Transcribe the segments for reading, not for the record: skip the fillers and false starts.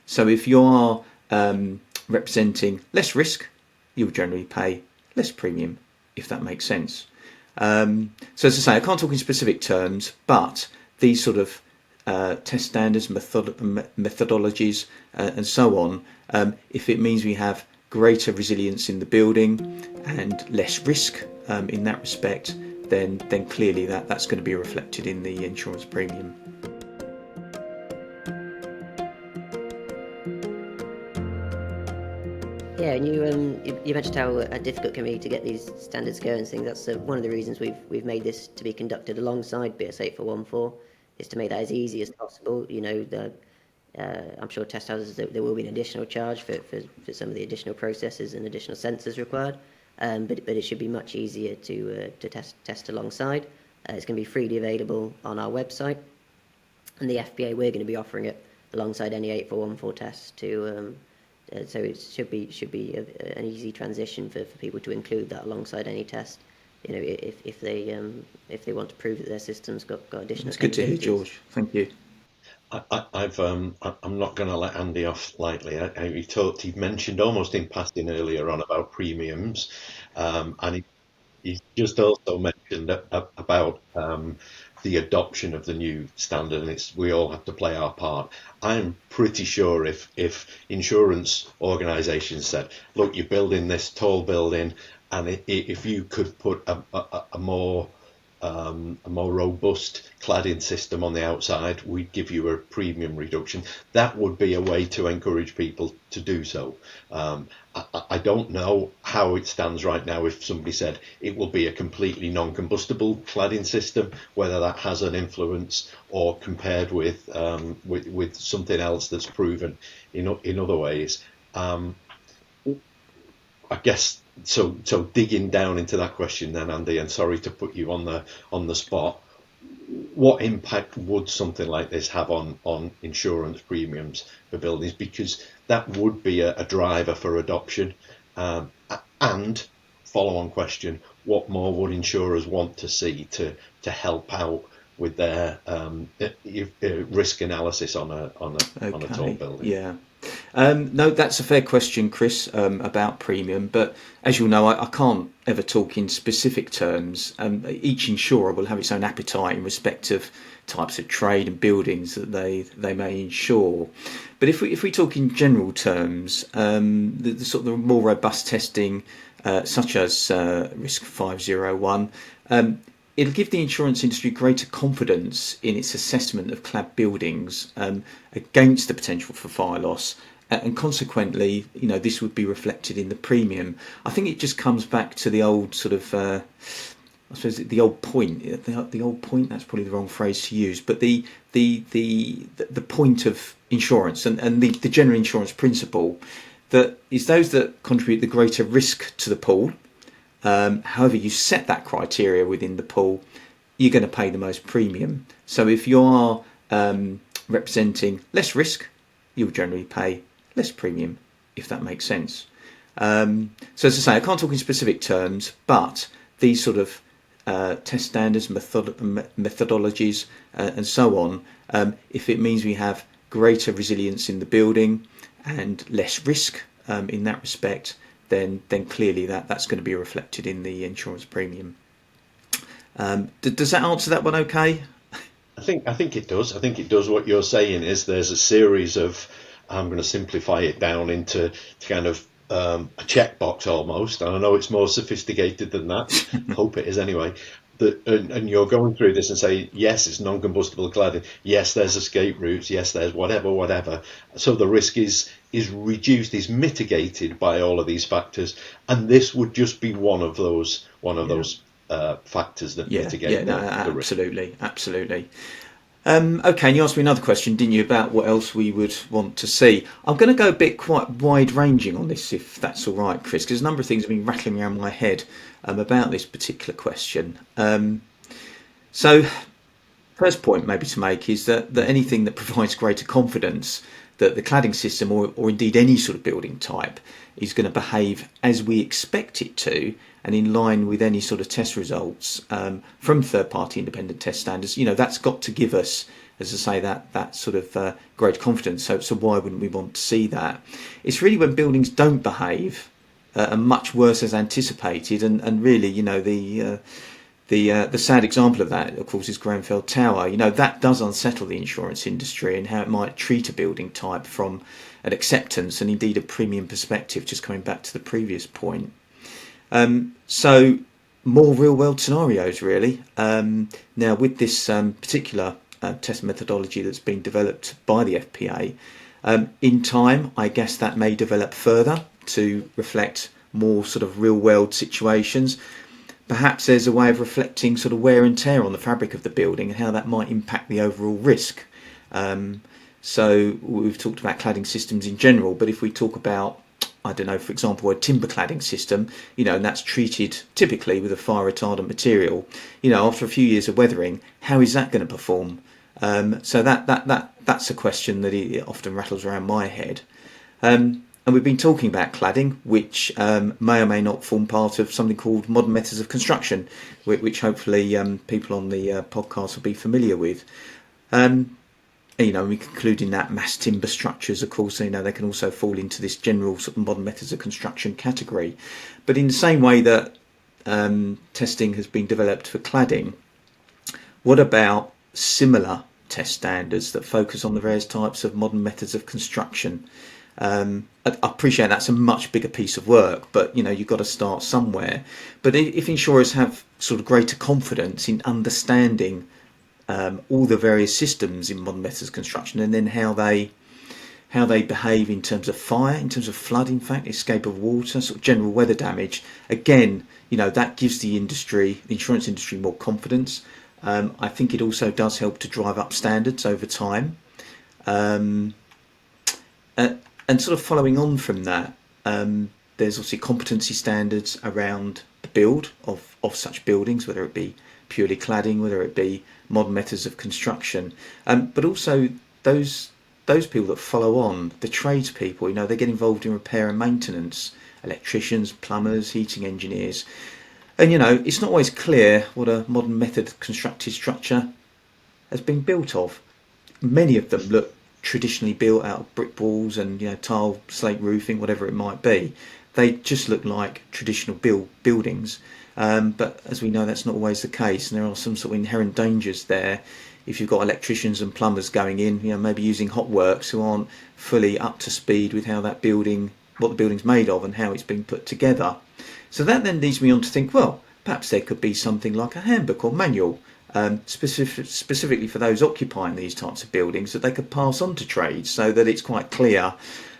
So if you are representing less risk, you'll generally pay less premium, if that makes sense. So as I say, I can't talk in specific terms, but these sort of test standards, methodologies, and so on, if it means we have greater resilience in the building and less risk in that respect, then clearly that's going to be reflected in the insurance premium. Yeah, and you mentioned how difficult it can be to get these standards going and things. That's one of the reasons we've made this to be conducted alongside BS 8414, is to make that as easy as possible. I'm sure test houses, there will be an additional charge for some of the additional processes and additional sensors required, but it should be much easier to test alongside. It's going to be freely available on our website, and the FPA, we're going to be offering it alongside any 8414 test to. So it should be an easy transition for people to include that alongside any test. If they want to prove that their system's got additional. It's good to hear, George. Thank you. I'm not going to let Andy off lightly. He mentioned almost in passing earlier on about premiums, and he just also mentioned about the adoption of the new standard, and we all have to play our part. I'm pretty sure if insurance organisations said, look, you're building this tall building, and if you could put a more robust cladding system on the outside, we'd give you a premium reduction. That would be a way to encourage people to do so. I don't know how it stands right now. If somebody said it will be a completely non-combustible cladding system, whether that has an influence or compared with something else that's proven in other ways. I guess so. Digging down into that question then, Andy, and sorry to put you on the spot. What impact would something like this have on insurance premiums for buildings? Because that would be a driver for adoption. And follow-on question: what more would insurers want to see to help out with their risk analysis on a tall building? Yeah. No, that's a fair question, Chris, about premium. But as you'll know, I can't ever talk in specific terms. Each insurer will have its own appetite in respect of types of trade and buildings that they may insure. But if we talk in general terms, the sort of the more robust testing, such as RISC 501, it'll give the insurance industry greater confidence in its assessment of clad buildings against the potential for fire loss, and consequently, this would be reflected in the premium. I think it just comes back to the old sort of, I suppose the old point. The old point. That's probably the wrong phrase to use, but the point of insurance and the general insurance principle, that is those that contribute the greater risk to the pool. However you set that criteria within the pool, you're going to pay the most premium. So if you are representing less risk, you'll generally pay less premium, if that makes sense. So as I say, I can't talk in specific terms, but these sort of test standards, methodologies, and so on, if it means we have greater resilience in the building and less risk in that respect, then clearly that's going to be reflected in the insurance premium. Does that answer that one okay? I think it does. I think it does. What you're saying is there's a series of, I'm going to simplify it down into kind of a checkbox almost, and I know it's more sophisticated than that. I hope it is anyway. And you're going through this and say, yes, it's non-combustible cladding. Yes, there's escape routes. Yes, there's whatever. So the risk is reduced, is mitigated by all of these factors, and this would just be one of those factors that mitigate the risk. Absolutely. Okay, and you asked me another question, didn't you, about what else we would want to see. I'm going to go a bit quite wide-ranging on this, if that's all right, Chris, because a number of things have been rattling around my head about this particular question. So, first point maybe to make is that anything that provides greater confidence that the cladding system, or indeed any sort of building type, is going to behave as we expect it to, and in line with any sort of test results from third-party independent test standards, that's got to give us as I say, that sort of great confidence. So why wouldn't we want to see that? It's really when buildings don't behave and much worse as anticipated, and really, you know, the sad example of that, of course, is Grenfell Tower. You know, that does unsettle the insurance industry and how it might treat a building type from an acceptance and indeed a premium perspective, just coming back to the previous point. So more real world scenarios, really. Now, with this particular test methodology that's been developed by the FPA, in time, I guess that may develop further to reflect more sort of real world situations. Perhaps there's a way of reflecting sort of wear and tear on the fabric of the building and how that might impact the overall risk. So we've talked about cladding systems in general, but if we talk about, I don't know, for example, a timber cladding system, you know, and that's treated typically with a fire retardant material, you know, after a few years of weathering, how is that going to perform? So that's a question that it often rattles around my head. And we've been talking about cladding, which may or may not form part of something called modern methods of construction, which hopefully people on the podcast will be familiar with. You know, we conclude in that mass timber structures, of course, you know, they can also fall into this general sort of modern methods of construction category. But in the same way that testing has been developed for cladding, what about similar test standards that focus on the various types of modern methods of construction? I appreciate that's a much bigger piece of work, but you know, you've got to start somewhere. But if insurers have sort of greater confidence in understanding all the various systems in modern methods of construction, and then how they behave in terms of fire, in terms of flood, in fact, escape of water, sort of general weather damage, again, you know, that gives the industry, the insurance industry, more confidence. I think it also does help to drive up standards over time. And sort of following on from that, there's obviously competency standards around the build of such buildings, whether it be purely cladding, whether it be modern methods of construction, but also those people that follow on, the tradespeople, you know, they get involved in repair and maintenance, electricians, plumbers, heating engineers. And, you know, it's not always clear what a modern method constructed structure has been built of. Many of them look traditionally built out of brick walls and, you know, tile, slate roofing, whatever it might be. They just look like traditional buildings. But as we know, that's not always the case, and there are some sort of inherent dangers there. If you've got electricians and plumbers going in, you know, maybe using hot works who aren't fully up to speed with how that building, what the building's made of and how it's been put together. So that then leads me on to think, well, perhaps there could be something like a handbook or manual specifically for those occupying these types of buildings that they could pass on to trades, so that it's quite clear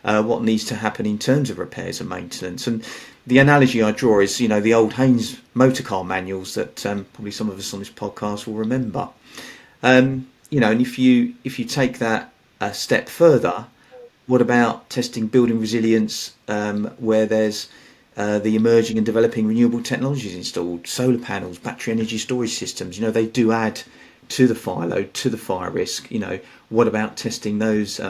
what needs to happen in terms of repairs and maintenance. And the analogy I draw is, you know, the old Haynes motorcar manuals that probably some of us on this podcast will remember. You know, and if you take that a step further, what about testing building resilience where there's the emerging and developing renewable technologies installed, solar panels, battery energy storage systems? You know, they do add to the fire load, to the fire risk. You know, what about testing those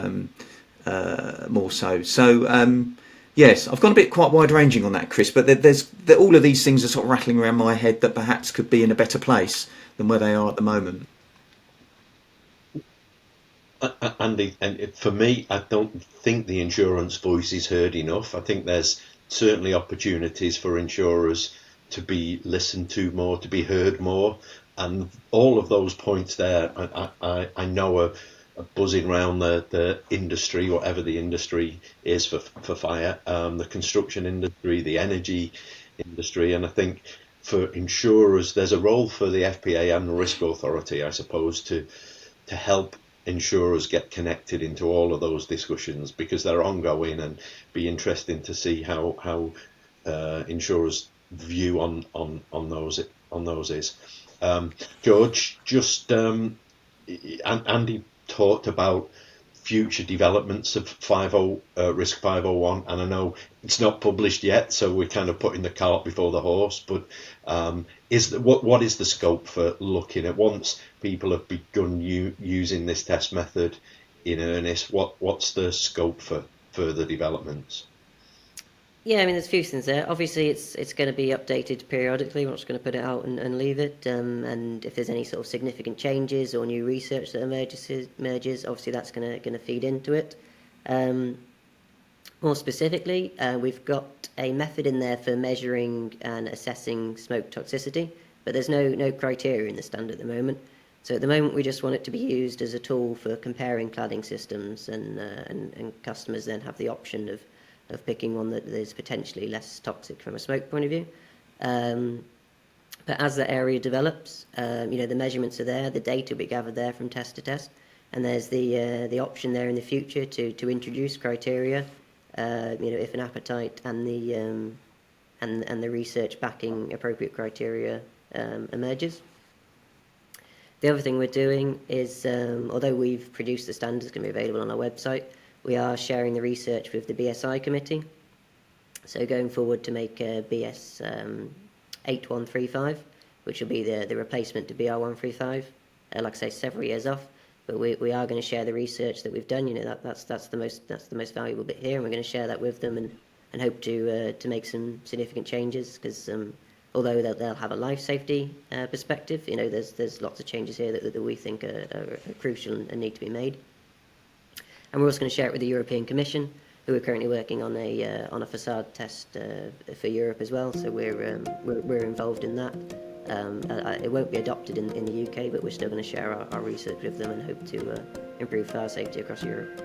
more so? So yes, I've gone a bit quite wide ranging on that, Chris, but there's all of these things are sort of rattling around my head that perhaps could be in a better place than where they are at the moment. Andy, and for me, I don't think the insurance voice is heard enough. I think there's certainly opportunities for insurers to be listened to more, to be heard more, and all of those points there, I know are buzzing around the industry, whatever the industry is for fire, the construction industry, the energy industry, and I think for insurers, there's a role for the FPA and the RISCAuthority, I suppose, to help insurers get connected into all of those discussions, because they're ongoing, and be interesting to see how insurers' view on those is. George, just Andy talked about future developments of RISC 501, and I know it's not published yet, so we're kind of putting the cart before the horse. But what is the scope for looking at, once people have begun using this test method in earnest? What's the scope for further developments? Yeah, I mean, there's a few things there. Obviously, it's going to be updated periodically. We're not just going to put it out and leave it. And if there's any sort of significant changes or new research that emerges, obviously that's going to feed into it. More specifically, we've got a method in there for measuring and assessing smoke toxicity, but there's no criteria in the standard at the moment. So at the moment, we just want it to be used as a tool for comparing cladding systems, and customers then have the option of picking one that is potentially less toxic from a smoke point of view. But as the area develops, the measurements are there, the data will be gathered there from test to test, and there's the option there in the future to introduce criteria, if an appetite and the research backing appropriate criteria emerges. The other thing we're doing is, although we've produced the standards, going to be available on our website, we are sharing the research with the BSI committee. So going forward to make BS 8135, which will be the replacement to BR 135. Like I say, several years off, but we are going to share the research that we've done. That's the most valuable bit here, and we're going to share that with them and hope to make some significant changes, because although they'll have a life safety perspective, there's lots of changes here that we think are crucial and need to be made. And we're also going to share it with the European Commission, who are currently working on a facade test for Europe as well. So we're involved in that. It won't be adopted in the UK, but we're still going to share our research with them and hope to improve fire safety across Europe.